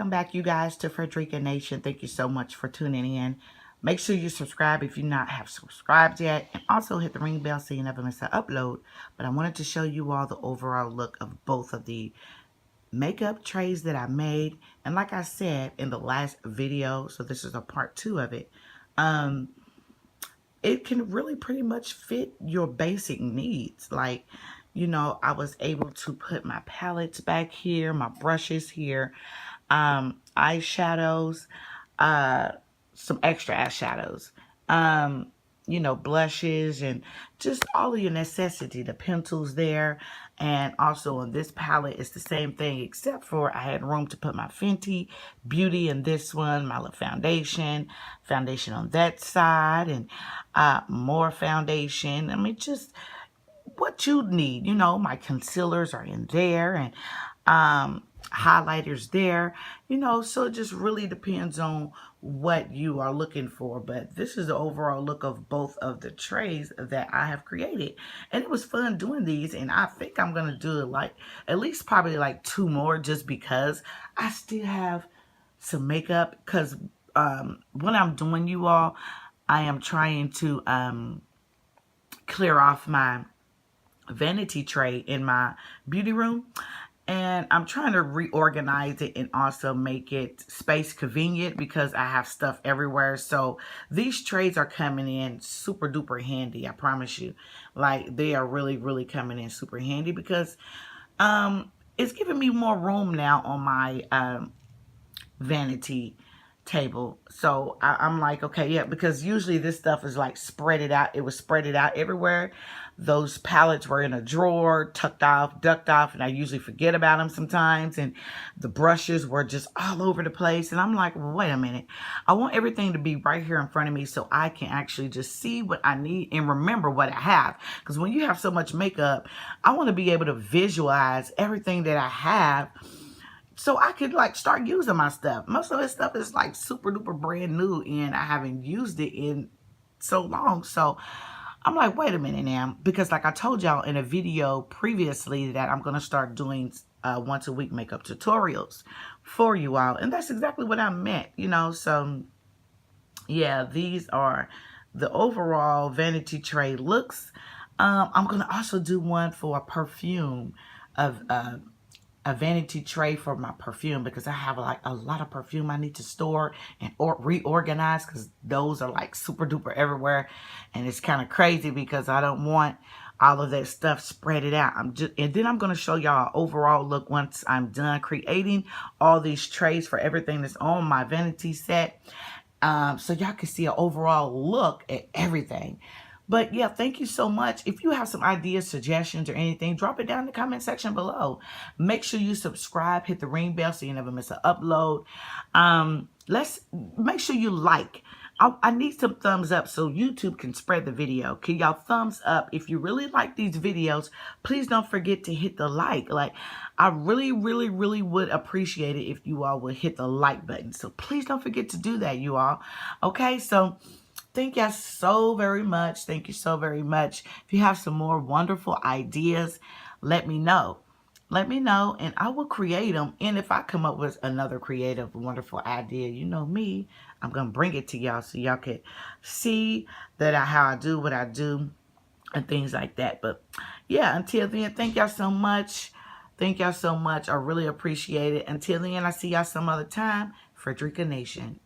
Welcome back, you guys, to Frederica Nation. Thank you so much for tuning in. Make sure you subscribe if you not have subscribed yet, and also hit the ring bell so you never miss an upload. But I wanted to show you all the overall look of both of the makeup trays that I made. And like I said in the last video, so this is a part 2 of it, it can really pretty much fit your basic needs. Like, you know, I was able to put my palettes back here, my brushes here, eyeshadows, some extra eyeshadows, you know, blushes, and just all of your necessity, the pencils there. And also on this palette, it's the same thing, except for I had room to put my Fenty Beauty in this one, my little foundation on that side, and more foundation. I mean, just what you need. You know, my concealers are in there, and highlighters there, you know, so it just really depends on what you are looking for. But this is the overall look of both of the trays that I have created, and it was fun doing these. And I think I'm gonna do it like at least probably like 2 more, just because I still have some makeup. Because when I'm doing, you all, I am trying to clear off my vanity tray in my beauty room, and I'm trying to reorganize it and also make it space convenient because I have stuff everywhere. So these trays are coming in super duper handy, I promise you. Like, they are really coming in super handy because it's giving me more room now on my vanity table. So I'm like, okay, yeah, because usually this stuff is like spread it out. It was spread it out everywhere. Those palettes were in a drawer, tucked off, ducked off, and I usually forget about them sometimes. And the brushes were just all over the place. And I'm like, well, wait a minute. I want everything to be right here in front of me so I can actually just see what I need and remember what I have. Because when you have so much makeup, I want to be able to visualize everything that I have, so I could like start using my stuff. Most of this stuff is like super duper brand new, and I haven't used it in so long. So I'm like, wait a minute now, because like I told y'all in a video previously that I'm going to start doing once a week makeup tutorials for you all. And that's exactly what I meant, you know. So yeah, these are the overall vanity tray looks. I'm going to also do one for a perfume of a vanity tray for my perfume, because I have like a lot of perfume I need to store and reorganize, because those are like super duper everywhere, and it's kind of crazy because I don't want all of that stuff spread it out. And then I'm going to show y'all overall look once I'm done creating all these trays for everything that's on my vanity set, so y'all can see an overall look at everything. But yeah, thank you so much. If you have some ideas, suggestions, or anything, drop it down in the comment section below. Make sure you subscribe, hit the ring bell so you never miss an upload. Let's make sure you like. I need some thumbs up so YouTube can spread the video. Can y'all thumbs up? If you really like these videos, please don't forget to hit the like. Like, I really would appreciate it if you all would hit the like button. So please don't forget to do that, you all. Okay, so thank you so very much. Thank you so very much. If you have some more wonderful ideas, let me know. Let me know, and I will create them. And if I come up with another creative, wonderful idea, you know me, I'm going to bring it to y'all so y'all can see that how I do what I do and things like that. But yeah, until then, thank y'all so much. Thank y'all so much. I really appreciate it. Until then, I see y'all some other time. Frederica Nation.